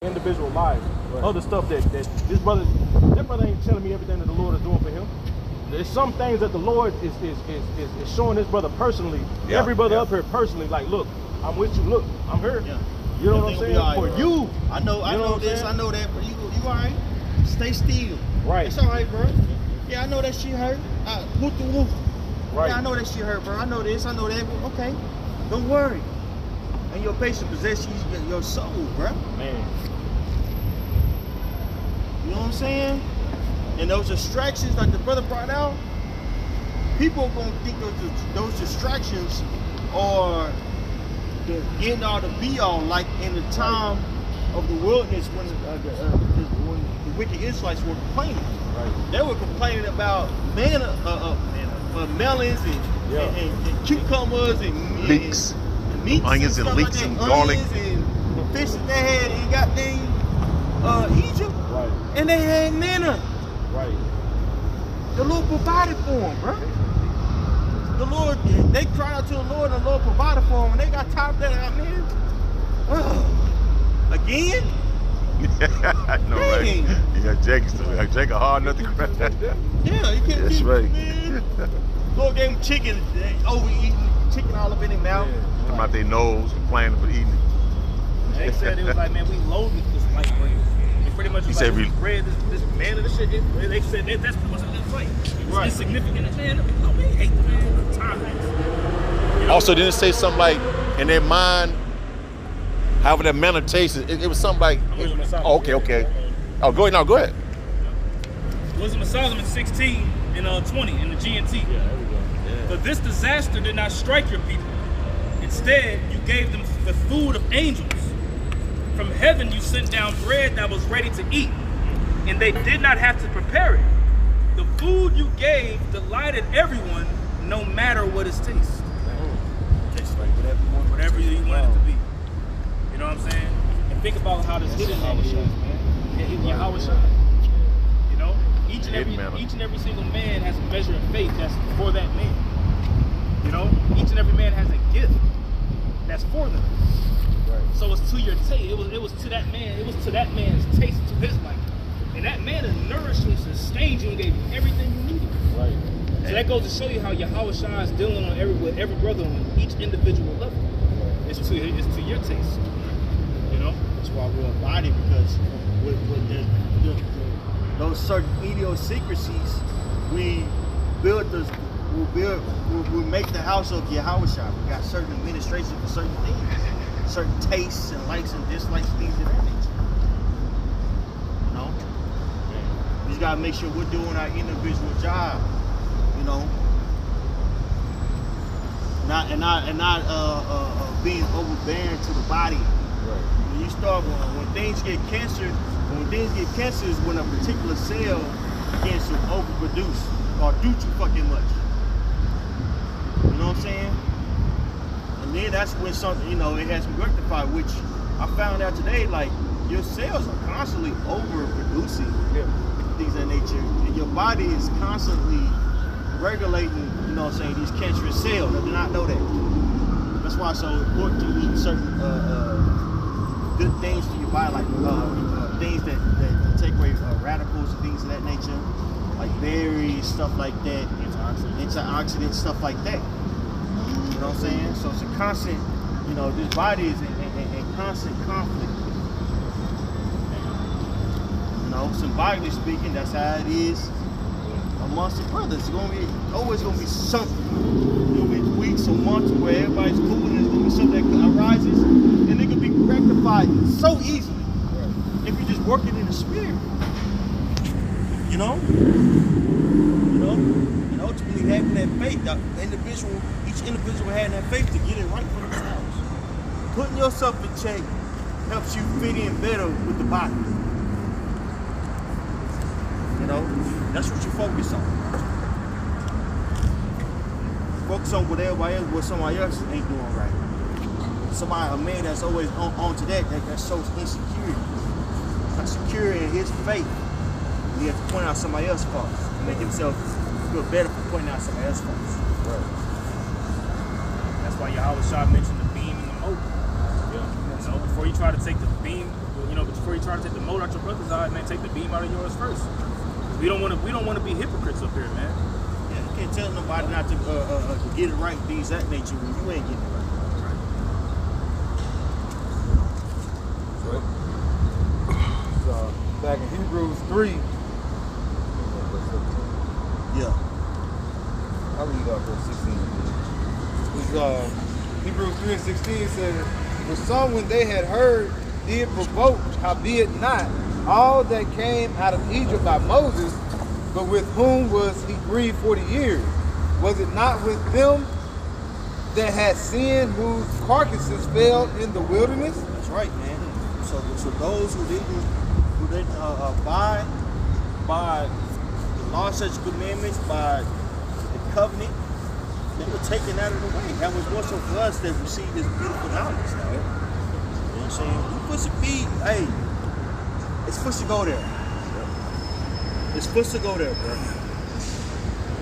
individual lives. Other stuff that this brother ain't telling me everything that the Lord is doing for him. There's some things that the Lord is showing this brother personally. Yeah, every brother up here personally, like, look, I'm with you. Look, I'm here. Yeah. You know what I'm saying? Right, for bro. you. I know this, I know that, but you all right? Stay still. Right. It's all right, bro. Yeah, I know that shit hurt. Whoop the whoop. Right. Yeah, I know that shit hurt, bro. I know this, I know that. Okay, don't worry. And your patient possesses your soul, bro. Man. You know what I'm saying? And those distractions, like the brother brought out, people are gonna think those distractions are the end all the be all, like in the time of the wilderness when the wicked Israelites were complaining. Right. They were complaining about melons and cucumbers and leeks, and meats onions and stuff leeks like and that, garlic. onions and fish that they had in goddamn Egypt. Right. And they had manna. Right. The Lord provided for them, bro. The Lord, they cried out to the Lord, and the Lord provided for them. And they got tired of that, man. Again? No, right? Yeah, Jake a hard nut to crack. Yeah, you can't That's keep right. man. Lord gave them chicken, they overeating, chicken all up in their mouth. Come out their nose, complaining for eating it. They said it was like, man, we loaded this light bread. It pretty much was He like said this bread, this man and this shit. They said that's pretty much what it's like. It's insignificant, man. Oh, we hate the man. Time. Also, didn't it say something like in their mind, however that manna tasted, it was something like, oh, okay. Oh, go ahead. No, go ahead. Wisdom of Solomon 16 and 20 in the GNT. Yeah, there we go. Yeah. But this disaster did not strike your people. Instead, you gave them the food of angels. From heaven, you sent down bread that was ready to eat, and they did not have to prepare it. The food you gave delighted everyone, no matter what its taste. Tastes like Whatever you want it to be. You know what I'm saying? And think about how this hidden man is, man. Yahweh Shai. You know, each and every single man has a measure of faith that's for that man. You know, each and every man has a gift that's for them. Right. So it's to your taste. It was to that man. It was to that man's taste, to his life. And that man has nourished you, sustained you, and gave you everything you needed. Right. So that goes to show you how Yahweh Shai is dealing with every brother on each individual level. It's to your taste. You know? That's why we're a body, because with those certain idiosyncrasies, we make the house of Yahweh Shai. We got certain administration for certain things, certain tastes and likes and dislikes, things of that nature. You know? We just gotta make sure we're doing our individual job, you know? Not being overbearing to the body. Right. When you start, when things get cancer, is when a particular cell begins to overproduce or do too fucking much. You know what I'm saying? And then that's when something, you know, it has to be rectified, which I found out today, like, your cells are constantly overproducing things of that nature. And your body is constantly regulating, you know what I'm saying, these cancerous cells. I did not know that. That's why it's so important to eat certain good things to your body, like things that take away radicals and things of that nature, like berries, stuff like that, antioxidants, stuff like that. You know what I'm saying? So it's a constant, you know, this body is in constant conflict. You know, symbolically speaking, that's how it is amongst the brothers. It's always gonna be something. It'll be weeks or months where everybody's cool and there's gonna be something that arises, and it can be rectified so easily if you just work it in the spirit. You know? And ultimately having that faith, each individual having that faith to get it right for themselves. Putting yourself in check helps you fit in better with the body. You know? That's what you focus on. Focus on what somebody else ain't doing right. A man that's always on to that shows insecurity. Not secure in his faith. He has to point out somebody else's faults and make himself feel better for pointing out somebody else's faults. Right. That's why Yahweh Shai mentioned the beam and the mote. Yeah. You know, before you try to take the beam, before you try to take the mold out your brother's eye, man, take the beam out of yours first. We don't want to be hypocrites up here, man. Yeah, you can't tell nobody not to get it right, things that nature when you ain't getting it right. So, back in Hebrews 3. Yeah. I'll read up verse 16. It's, Hebrews 3 and 16 says, for some when they had heard did provoke, howbeit not all that came out of Egypt by Moses, but with whom was he grieved 40 years? Was it not with them that had sinned, whose carcasses fell in the wilderness? That's right, man. So those who didn't abide by the law, such commandments, by the covenant, they were taken out of the way. That was more so for us that received this beautiful knowledge. You know what I'm saying? You put some feet, hey, it's supposed to go there. It's supposed to go there, bro.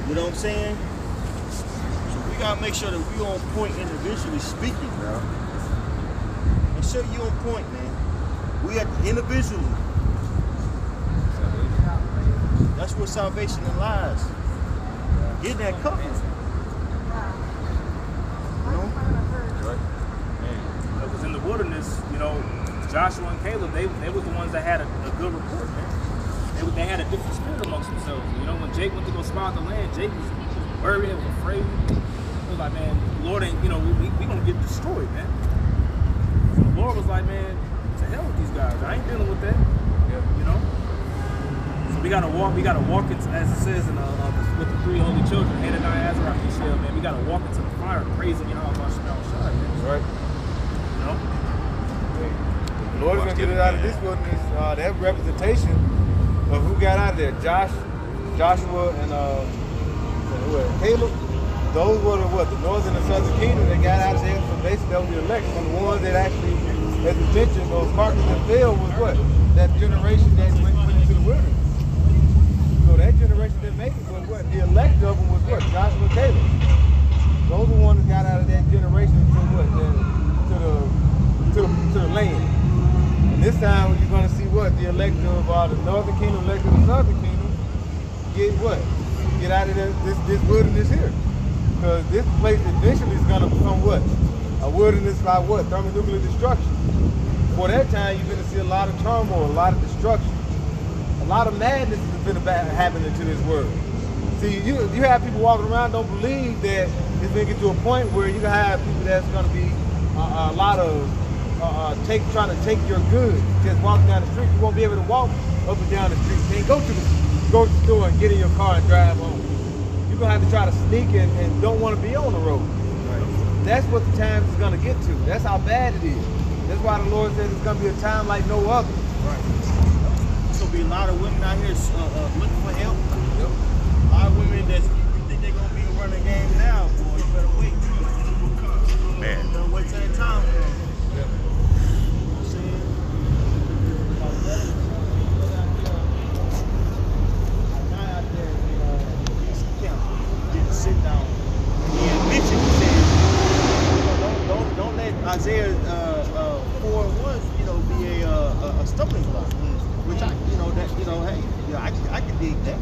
You know what I'm saying? So we gotta make sure that we on point individually speaking, bro. Make sure you on point, man. We at the individually. That's where salvation lies. Getting that covenant. You know? Because in the wilderness, you know, Joshua and Caleb, they were the ones that had a good report, man. They had a different spirit amongst themselves. You know, when Jake went to go spy out the land, Jake was worried, he was afraid. He was like, man, the Lord ain't, you know, we gonna get destroyed, man. So the Lord was like, man, to hell with these guys. I ain't dealing with that. You know? So we gotta walk into, as it says in with the three holy children, Hananiah, Azariah, Mishael, man, we gotta walk into the fire praising Yahweh Shema Shai, man. That's right. You know? The Lord is going to get it out of this wilderness. That representation of who got out there, Joshua and Caleb. Those were the northern and southern kingdom that got out of there. So basically, that was the elect. And the ones that actually, as you mentioned, those carcasses that fell was what? That generation that went into the wilderness. So that generation that made it was what? The elect of them was what? Joshua and Caleb. Those are the ones that got out of that generation to what? To the land. And this time you're going to see what? The elect of the northern kingdom, elect of the southern kingdom, get what? Get out of this wilderness here. Because this place eventually is going to become what? A wilderness by what? Thermonuclear destruction. For that time, you're going to see a lot of turmoil, a lot of destruction. A lot of madness is going to happen into this world. See, you have people walking around don't believe that it's going to get to a point where you're going to have people that's going to be a lot of trying to take your goods. Just walking down the street, you won't be able to walk up and down the street. You can't go to the grocery store and get in your car and drive home. You're going to have to try to sneak and don't want to be on the road. Right. That's what the time is going to get to. That's how bad it is. That's why the Lord says it's going to be a time like no other. Right. There's going to be a lot of women out here looking for help. Yep. A lot of women that you think they're going to be running the game now, boy. You better wait. Man. You better wait till that time. Yep. Sit down. And mention said, don't let Isaiah 4:1, you know, be a stumbling block. Which I can dig that.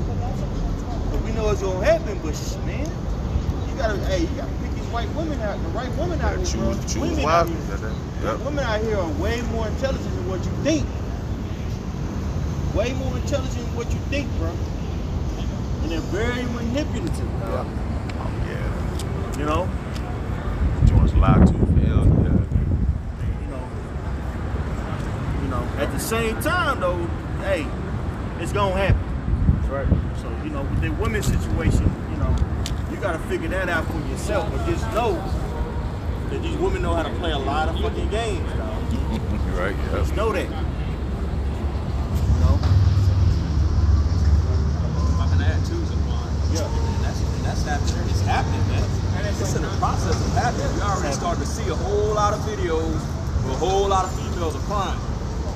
But we know it's gonna happen. But man, you gotta pick these white women out, the right women out here, bro. Women out here. Women out here are way more intelligent than what you think. Way more intelligent than what you think, bro. And they're very manipulative. Yeah. Yeah. You know? Jones lied to hell. You know, at the same time though, hey, it's gonna happen. That's right. So, you know, with the women's situation, you know, you gotta figure that out for yourself. But just know that these women know how to play a lot of fucking games, dog. You're right, yeah. Just know that. You know? I can add too, Zaquan. Yeah. And that's happening. It's happening, man. It's in the process of happening. We already starting to see a whole lot of videos where a whole lot of females are crying.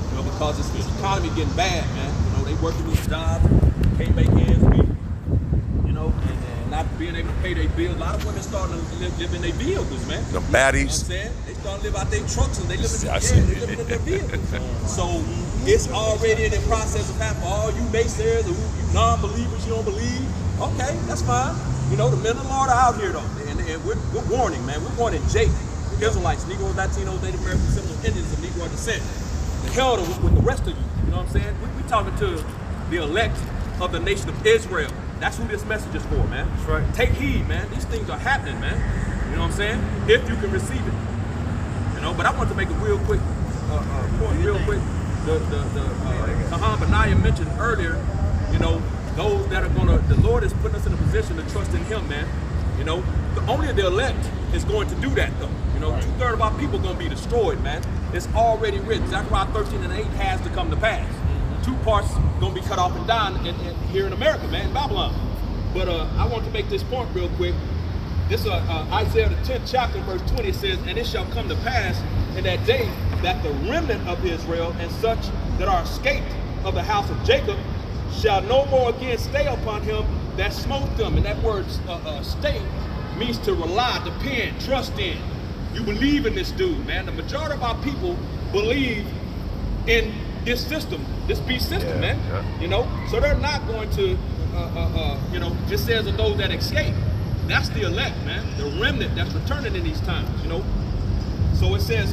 You know, because the economy getting bad, man. You know, they working these jobs, can't make ends meet. You know, and not being able to pay their bills. A lot of women starting to live in their vehicles, man. The baddies. You know what I'm saying? They starting to live out their trucks and they live in their vehicles. So, It's already in the process of happening. All you naysayers, you non-believers, you don't believe. Okay, that's fine. You know, the men of the Lord are out here though, and we're warning, man. We're warning Jake, Israelites, Negroes, Latinos, Native Americans, Seminoles, Indians of Negro descent. The hell with the rest of you. You know what I'm saying? We talking to the elect of the nation of Israel. That's who this message is for, man. That's right. Take heed, man. These things are happening, man. You know what I'm saying? If you can receive it. You know, but I want to make a real quick point, real quick. Kahan Benaiah mentioned earlier, you know, those that are the Lord is putting us in a position to trust in Him, man. You know, only the elect is going to do that, though. You know, 2/3 of our people are going to be destroyed, man. It's already written. Zechariah 13:8 has to come to pass. 2 parts going to be cut off and down here in America, man, in Babylon. But I want to make this point real quick. This Isaiah the 10th chapter, verse 20 says, "And it shall come to pass in that day that the remnant of Israel and such that are escaped of the house of Jacob shall no more again stay upon him that smote them." And that word stay means to rely, depend, trust in. You believe in this dude, man. The majority of our people believe in this system, this beast system, man. Yeah. You know, so they're not going to, you know, it says of those that escape. That's the elect, man. The remnant that's returning in these times, you know. So it says,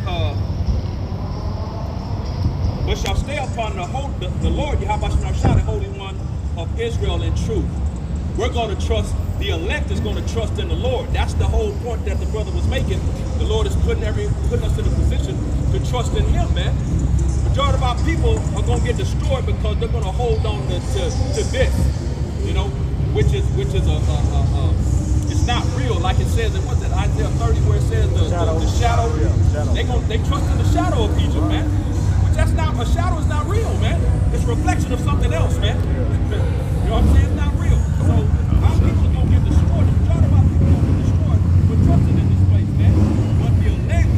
but shall stay upon the Lord, Yahweh Shah, the Holy One of Israel in truth. We're going to trust, the elect is going to trust in the Lord. That's the whole point that the brother was making. The Lord is putting us in a position to trust in Him, man. The majority of our people are going to get destroyed because they're going to hold on to this, you know, which is it's not real, like it says in what's that, Isaiah 30, where it says the shadow. They trust in the shadow of Egypt, man. Which that's not, a shadow is not real, man. It's a reflection of something else, man. You know what I'm saying? It's not real. So our people are gonna get destroyed. The majority of our people are gonna get destroyed for trusting in this place, man. But the elect,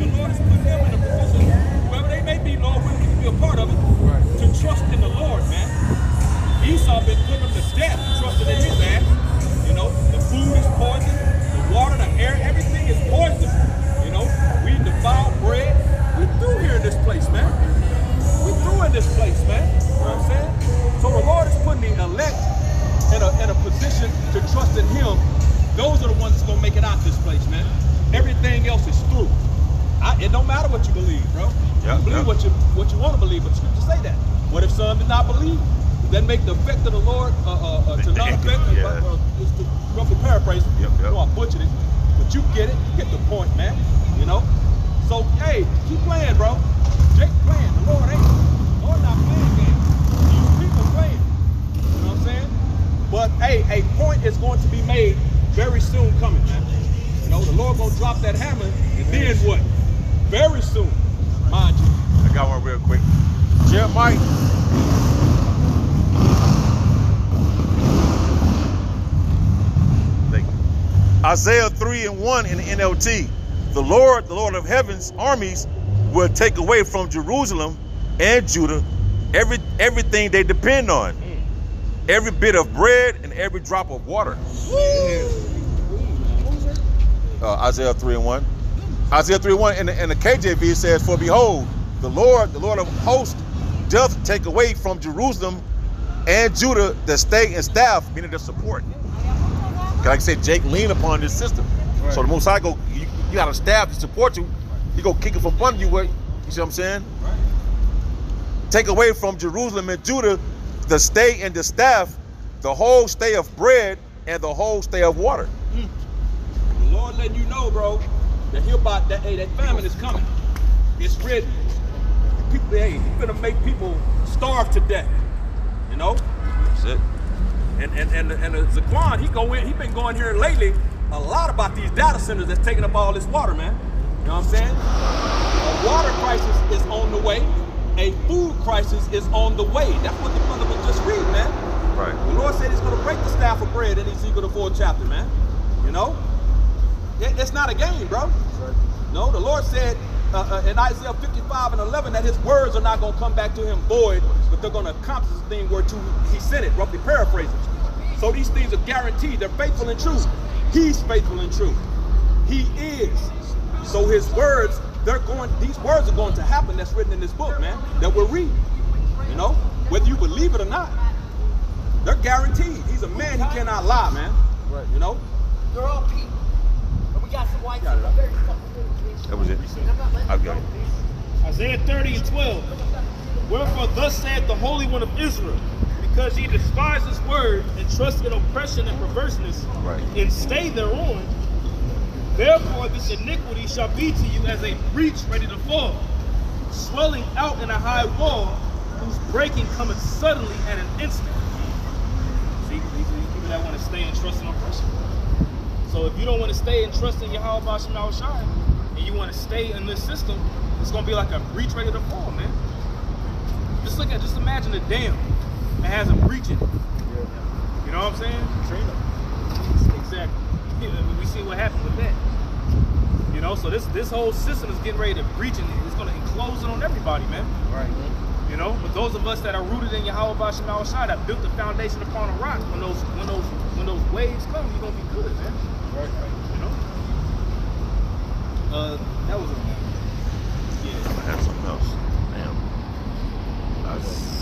the Lord has put them in a position, whoever they may be, Lord, we can be a part of it, to trust in the Lord, man. Esau been put them to death, trusting in his ass. You know, the food is poison, the water, the air, everything is poison. You know, we defile bread. We through here in this place, man. We through in this place, man. You know what I'm saying? So the Lord is putting the elect in a position to trust in Him. Those are the ones that's gonna make it out this place, man. Everything else is through. It don't matter what you believe, bro. You believe what you want to believe, but the scriptures say that. What if some did not believe? Then make the effect of the Lord to non-effect. Just to roughly paraphrase, you know, I butchered it, but you get it. You get the point, man. You know. So hey, keep playing, bro. Jake playing. The Lord ain't. The Lord not playing games. These people playing. You know what I'm saying? But hey, a point is going to be made very soon coming, man. You know, the Lord gonna drop that hammer, and then what? Very soon, mind you. I got one real quick. Jeremiah. Isaiah 3:1 in the NLT. The Lord of heaven's armies will take away from Jerusalem and Judah everything they depend on. Every bit of bread and every drop of water. Isaiah 3:1. Isaiah 3:1 in the KJV says, "For behold, the Lord of hosts doth take away from Jerusalem and Judah the stay and staff," meaning the support. Like I said, Jake lean upon this system. Right. So the Most High you got a staff to support you. He go kick it from under you. You see what I'm saying? Right. Take away from Jerusalem and Judah the stay and the staff, the whole stay of bread and the whole stay of water. The Lord letting you know, bro, that that famine is coming. It's written. People, hey, He's gonna make people starve to death. You know? That's it. And the Zaquan, he been going here lately a lot about these data centers that's taking up all this water, man. You know what I'm saying? A water crisis is on the way. A food crisis is on the way. That's what the brother was just reading, man. Right. The Lord said He's going to break the staff of bread in Ezekiel the 4th chapter, man. You know? It's not a game, bro. Right. No, the Lord said in Isaiah 55:11 that His words are not going to come back to Him void, but they're going to accomplish the thing whereto He sent it, roughly paraphrasing. So these things are guaranteed. They're faithful and true. He's faithful and true. He is. So His words these words are going to happen that's written in this book, man, that we're reading. You know, whether you believe it or not, they're guaranteed. He's a man, he cannot lie, man. Right. You know? They're all people. And we got some white Got it. That was it. I've got it. Isaiah 30:12. Wherefore thus saith the Holy One of Israel, because ye despise his word and trust in oppression and perverseness, Right. and stay thereon, therefore this iniquity shall be to you as a breach ready to fall, swelling out in a high wall, whose breaking cometh suddenly at an instant. See, these people that want to stay and trust in oppression. So if you don't want to stay and trust in Yahweh B'Shem Yahushai, and you want to stay in this system, it's gonna be like a breach ready to fall, man. Just imagine a dam that has a breach in it. You know what I'm saying? Katrina. Exactly. We see what happened with that. You know, so this whole system is getting ready to breach and it's gonna enclose it on everybody, man. Right. You know, but those of us that are rooted in Yahweh B'Shem Yahushai, that built the foundation upon a rock, when those waves come, you're gonna be good, man. Right. You know? That was I had something else. Damn.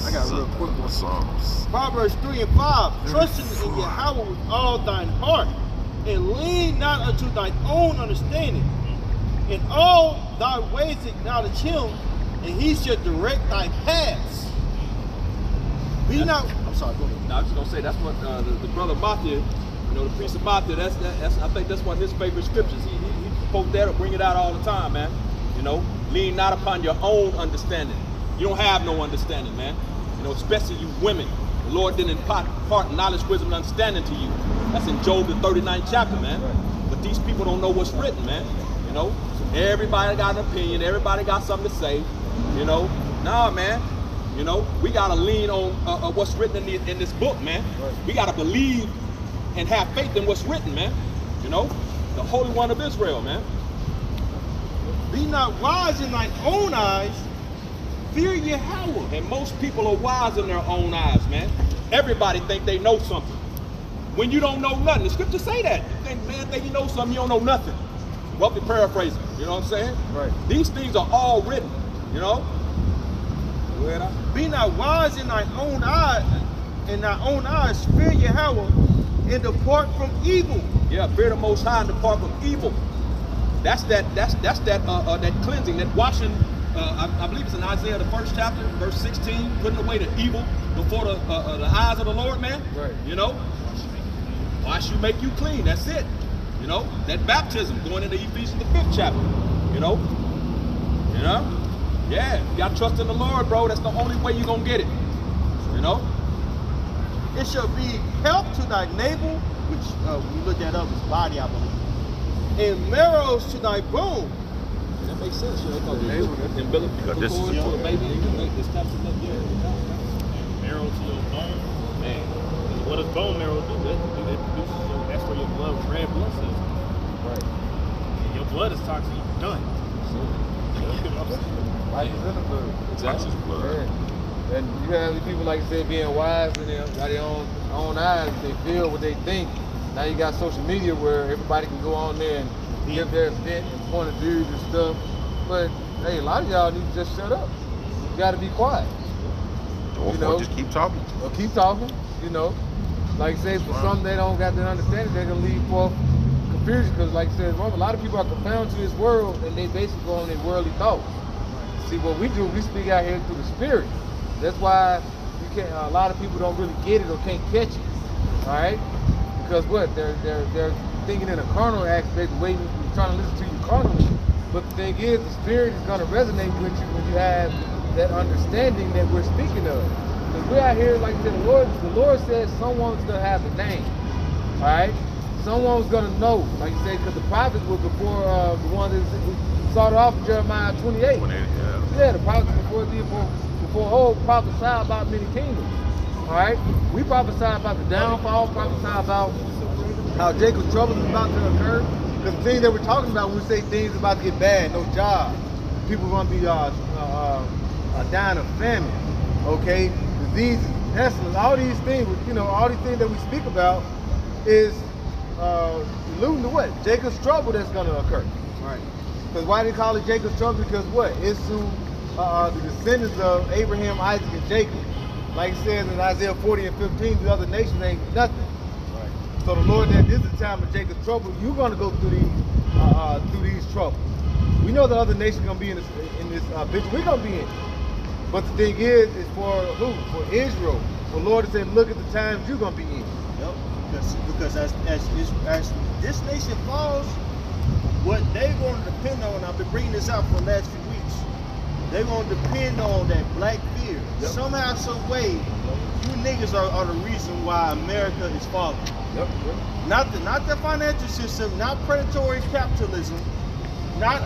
I got a real quick one. Songs. Proverbs 3:5. Trust in Yahweh with all thine heart, and lean not unto thine own understanding. In all thy ways acknowledge him, and he shall direct thy paths. Be not. I'm sorry. Go ahead. Now, I was just gonna say that's what the brother Batia, you know, the priest of Batia. That's I think that's one of his favorite scriptures. He quote that or bring it out all the time, man. You know, lean not upon your own understanding. You don't have no understanding, man. You know, especially you women. The Lord didn't impart knowledge, wisdom, and understanding to you. That's in Job the 39th chapter, man. But these people don't know what's written, man. You know, so everybody got an opinion. Everybody got something to say. You know, nah, man. You know, we gotta lean on what's written in this book, man. We gotta believe and have faith in what's written, man. You know, the Holy One of Israel, man. Be not wise in thine own eyes. Fear Yahweh. And most people are wise in their own eyes, man. Everybody think they know something. When you don't know nothing, the scriptures say that. You think, man, think you know something, you don't know nothing. Roughly paraphrasing, you know what I'm saying? Right. These things are all written, you know? Be not wise in thine own eyes. In thy own eyes, fear Yahweh, and depart from evil. Yeah, fear the Most High and depart from evil. That's that cleansing, that washing. I believe it's in Isaiah the 1st chapter, verse 16, putting away the evil before the eyes of the Lord, man. Right. You know, wash you, make you clean. That's it. You know, that baptism going into Ephesians the 5th chapter. You know, yeah, you got to trust in the Lord, bro. That's the only way you're gonna get it. You know. It shall be help to thy navel, which when you look that up, is body, I believe, and marrows to thy bone. That makes sense. You know, because this is for the baby, you can make this type of stuff. Yeah. marrow to your bone. Man, what does bone marrow do? It produces that's where your red blood cells are. Right. And your blood is toxic, you're done. Life is in the blood. Exactly. Yeah. And you have these people, like you said, being wise in their own eyes. They feel what they think. Now you got social media where everybody can go on there and give their opinion and point of views and stuff. But hey, a lot of y'all need to just shut up. You got to be quiet. Or just keep talking. Or keep talking. You know, like I say, for some they don't got the understanding, they're gonna leave forth confusion. Because like I said, a lot of people are confounded to this world, and they basically go on their worldly thoughts. See, what we do, we speak out here through the spirit. That's why you can't. A lot of people don't really get it or can't catch it. All right, because what they're thinking in a carnal aspect, waiting, trying to listen to you carnally. But the thing is, the spirit is gonna resonate with you when you have that understanding that we're speaking of. Because we're out here, like I said, the Lord says someone's gonna have the name. All right, someone's gonna know. Like you said, because the prophets were before the one that started off in Jeremiah 28. Yeah, the prophets before old prophesied about many kingdoms. All right, we prophesy about the downfall, prophesy about how Jacob's trouble is about to occur. Because the things that we're talking about when we say things about to get bad, no job, people are going to be dying of famine, okay, diseases, pestilence, all these things, you know, all these things that we speak about is alluding to what? Jacob's trouble that's going to occur. Right. Because why they call it Jacob's trouble? Because what? It's through the descendants of Abraham, Isaac, and Jacob. Like it says in Isaiah 40 and 15, the other nations ain't nothing. Right. So the Lord said, this is the time of Jacob's trouble. You're going to go through these troubles. We know the other nations going to be in this bitch. We're going to be in it. But the thing is for who? For Israel. For Lord to say, look at the times you're going to be in. Yep. Because as this nation falls, what they're going to depend on, I've been bringing this out for the last few weeks, they're going to depend on that black fear. Yep. Somehow, some way, you niggas are the reason why America is falling. Yep. Not the financial system, not predatory capitalism, not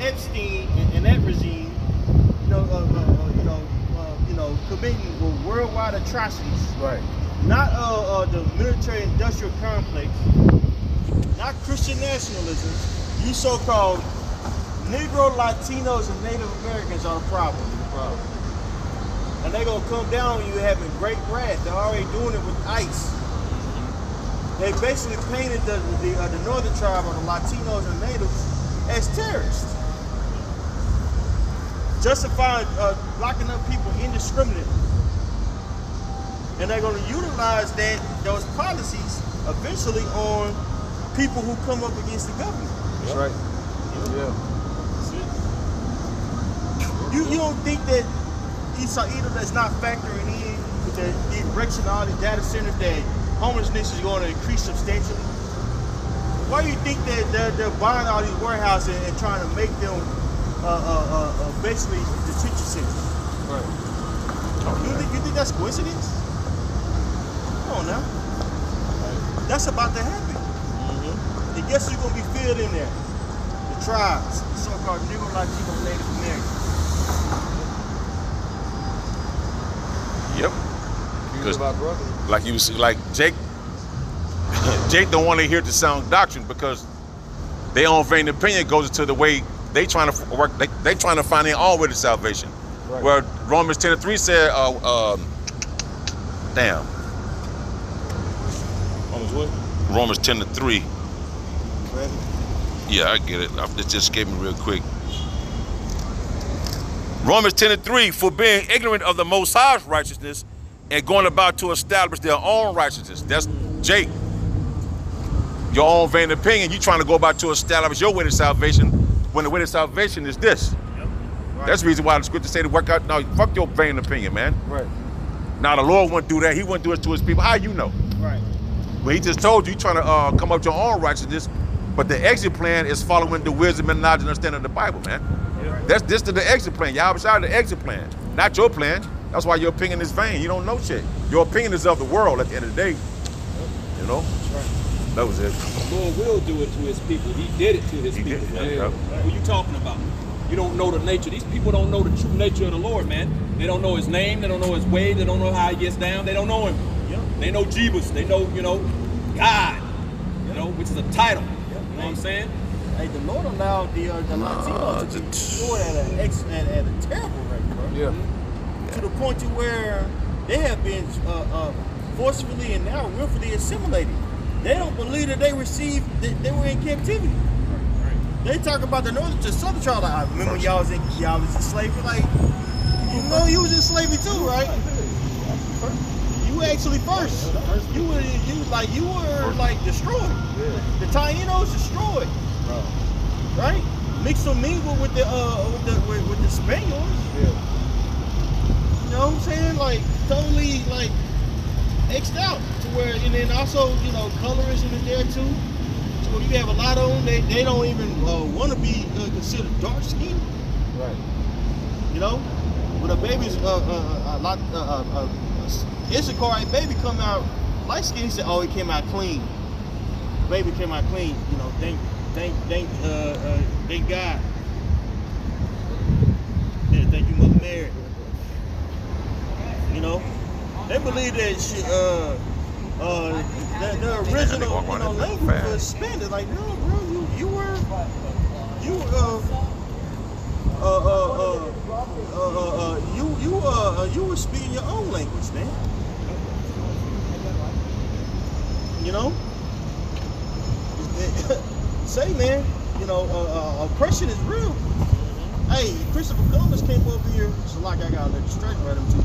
Epstein and that regime, committing worldwide atrocities. Right. Not the military-industrial complex, not Christian nationalism. You so-called Negro, Latinos, and Native Americans are the problem. And they're gonna come down on you having great wrath. They're already doing it with ICE. They basically painted the northern tribe, or the Latinos and Natives, as terrorists, justifying locking up people indiscriminately. And they're going to utilize those policies eventually on people who come up against the government. That's right. Yeah. You don't think that Esau Edom that's not factoring in with the erection of all the data centers that homelessness is going to increase substantially? Why do you think that they're buying all these warehouses and trying to make them basically detention centers? Right. You think that's coincidence? Now. That's about to happen. Mm-hmm. And guess who's going to be filled in there? The tribes, the so-called Negro, Latino, Native Americans. Yep. Like Jake don't want to hear the sound doctrine because their own vain opinion goes into the way they trying to work. They trying to find their own way to salvation. Right. Where Romans 10:3 said, Romans 10:3. Yeah, I get it. It just gave me real quick. Romans 10:3, for being ignorant of the Most High's righteousness and going about to establish their own righteousness. That's Jake. Your own vain opinion. You trying to go about to establish your way to salvation when the way to salvation is this. Yep. Right. That's the reason why the scripture say to work out. No, fuck your vain opinion, man. Right. Now the Lord wouldn't do that. He wouldn't do it to his people. How you know? Right. But he just told you trying to come up with your own righteousness, but the exit plan is following the wisdom and knowledge and understanding of the Bible, man. Yeah. That's the exit plan. Y'all beside the exit plan, not your plan. That's why your opinion is vain. You don't know shit. Your opinion is of the world at the end of the day. You know? That's right. That was it. The Lord will do it to his people. He did it to his people, man. Yeah. What are you talking about? You don't know the nature. These people don't know the true nature of the Lord, man. They don't know his name. They don't know his ways. They don't know how he gets down. They don't know him. They know Jeebus. They know, God, which is a title. You know what I'm saying? Hey, the Lord allowed the Latinos to be destroyed at a terrible rate, bro. Yeah. To the point to where they have been forcefully and now willfully assimilated. They don't believe that they were in captivity. They talk about the northern to southern tribe. Like, I remember when y'all was in slavery. Like, you was in slavery too, right? You were actually first. You were destroyed. The Tainos destroyed. Right? Mixed or mingled with the Spaniards. Yeah. You know what I'm saying? Like totally like X'd out to where, and then also colorism is there too. So you have a lot of them. They don't even want to be considered dark skinned. Right. When a baby's Issachar baby come out light skinned, he said, "Oh, he came out clean. Baby came out clean." Thank God. Yeah, thank you, Mother Mary. They believe that the original language was Spanish. Like, no, bro, you were speaking your own language, man. Say, man, You know, oppression is real. Hey, Christopher Columbus came over here. So like I got to let you straight right him to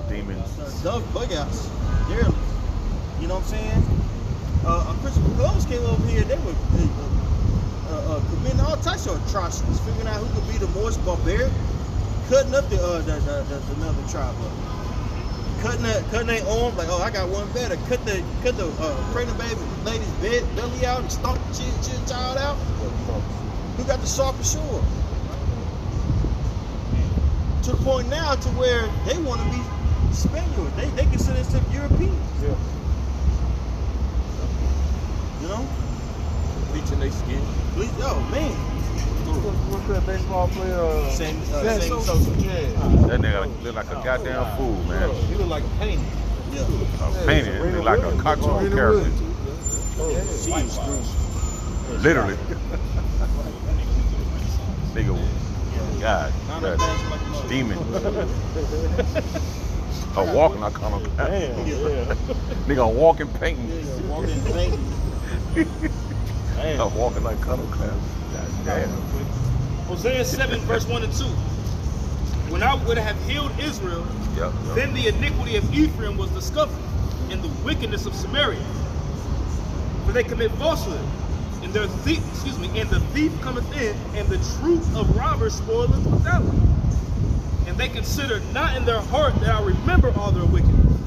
Demons. Dove bugouts. Dearly. You know what I'm saying? Christopher Columbus came over here. They were committing all types of atrocities, figuring out who could be the most barbaric, cutting up the another tribe up. Cutting their arm, like, oh, I got one better. Cut the pregnant lady's belly out and stomp the child out. Who got the sharpest sword? To the point now to where they want to be Spaniards. They consider themselves Europeans. Yeah. You know? Bleaching their skin. Oh man. What's that baseball player? Sammy Sosa. Sosa. Yeah. That nigga look like a goddamn fool, man. He look like a painting. Yeah. A painting, it look like a cartoon character. Jeez, Literally. Nigga, God, that demon. A walking iconoclast. Damn, yeah. Nigga, a walking painting. Walking painting. A walking iconoclast. God damn. Hosea 7, verse 1 and 2. When I would have healed Israel, Yep. then the iniquity of Ephraim was discovered, and the wickedness of Samaria. For they commit falsehood, and the thief cometh in, and the truth of robbers spoileth without. And they consider not in their heart that I remember all their wickedness.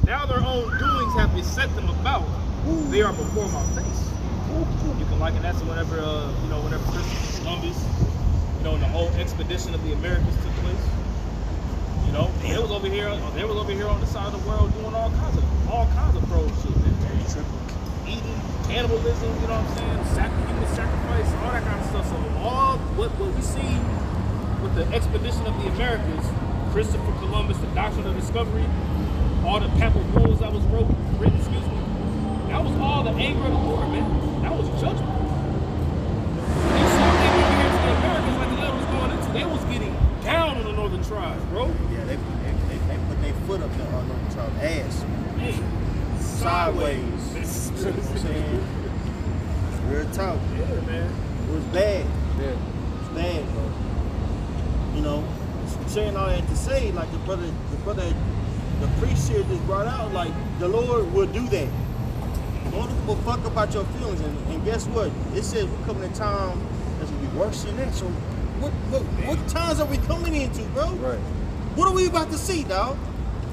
Now their own doings have beset them about. They are before my face. You can liken that to whenever, whenever Christopher Columbus, and the whole expedition of the Americas took place. They was over here on the side of the world doing all kinds of pro shit, man. Eating, cannibalism, you know what I'm saying? Human sacrifice, all that kind of stuff. So all what we see with the expedition of the Americas, Christopher Columbus, the Doctrine of Discovery, all the papal bulls that was written, that was all the anger of the Lord, man. That was judgment. They saw they were here to the Americans like the letter was going into. They was getting down on the northern tribes, bro. Yeah, they put their foot up there on the tribe ass. Hey, Sideways. You know what I'm saying? Real talk. Yeah, man. It was bad. Yeah. It was bad, bro. I'm saying all that to say, like the priest here just brought out, like the Lord will do that. Don't give a fuck about your feelings, and guess what? It says we're coming in a time that's gonna be worse than that. So what times are we coming into, bro? Right. What are we about to see, dog?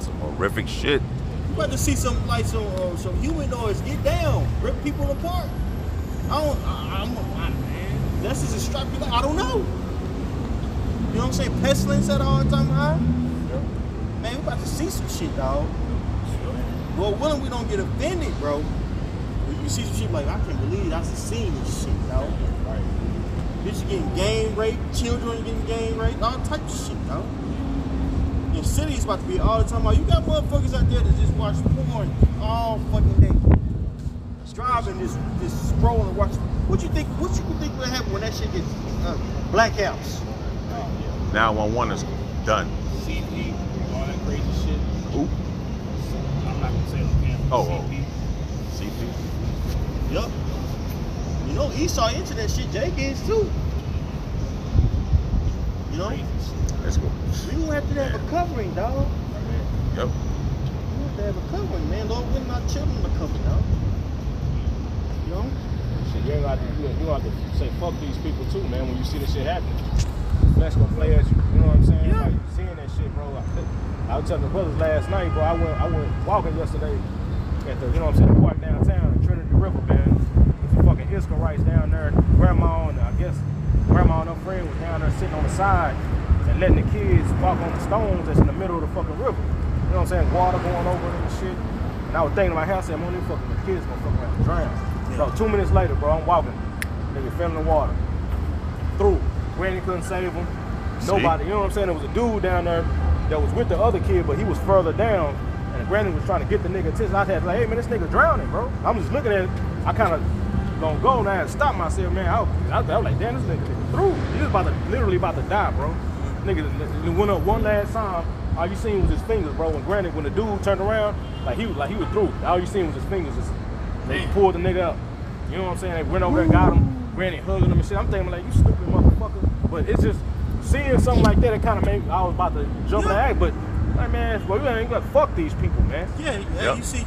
Some horrific shit. We about to see some humanoids get down, rip people apart. That's just a strap. I don't know. You know what I'm saying? Pestilence at all time high. Man, we about to see some shit, dog. Well, willing we don't get offended, bro. You see some shit like, I can't believe I seen this shit, dog. Right. Bitches getting gang raped, children getting gang raped, all types of shit, dog. Your city is about to be all the time. You got motherfuckers out there that just watch porn all fucking day. Driving, just scrolling and watching. What you think will happen when that shit gets Black House? 911 is done. CP, all that crazy shit. Who? I'm not gonna say it on camera. Oh, CP. CP. Yup. Esau into that shit. Jake is too. Let's go. We gonna have to have a covering, dog. Yep. We have to have a covering, man. Lord, we're not children to cover, dog. Shit, you gonna have to say fuck these people too, man, when you see this shit happening. Flesh gonna play at you. You know what I'm saying? Yeah. Like seeing that shit, bro. I was telling the brothers last night, bro. I went walking yesterday at the, park downtown at Trinity River, man. There's some fucking Israelites down there. Grandma and grandma and her friend was down there sitting on the side and letting the kids walk on the stones that's in the middle of the fucking river. You know what I'm saying? Water going over them and shit. And I was thinking to myself, I'm only fucking the kids gonna fuck around and drown. So 2 minutes later, bro, I'm walking. Nigga fell in the water. Through. Granny couldn't save him. Nobody, you know what I'm saying? There was a dude down there that was with the other kid, but he was further down. And Granny was trying to get the nigga attention. I had like, hey man, this nigga drowning, bro. I'm just looking at it. I kind of gonna go now and stop myself, man. I was like, damn, this nigga through. He was literally about to die, bro. Nigga went up one last time. All you seen was his fingers, bro. When the dude turned around, like he was through. All you seen was his fingers. They pulled the nigga out. You know what I'm saying? They went over there, got him, Granny hugging him and shit. I'm thinking like, you stupid motherfucker. But it's just seeing something like that. It kind of made I was about to jump in the act, but like man, well, we ain't gonna fuck these people, man. Yeah, Yep. you see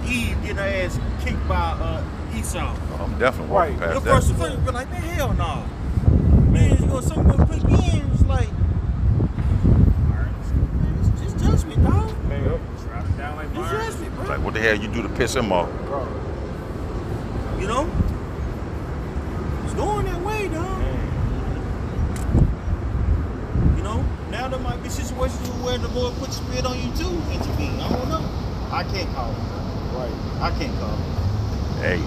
Eve getting her ass kicked by Esau. I'm definitely Right. walking past The that. first thing be like, man, hell no. Man, you go somewhere quick in, it's like, it's judgment, dog. Man, yep. Drop it down like It's Byron. judgment, bro. Like, what the hell you do to piss him off? Bro, You know? It's going that way, dog. man. You know? Now there might be situations where the Lord puts spirit on you too, intervene. I don't know. I can't call it. Right. I can't call it. Hey,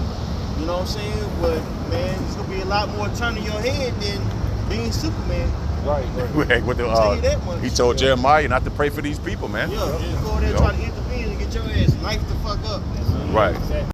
You know what I'm saying? But man, it's gonna be a lot more turning your head than being Superman. Right, right. hey, what the, Tell you that much. he told Jeremiah not to pray for these people, man. Yeah, you go there Yeah. try to intervene and get your ass knifed the fuck up. Right.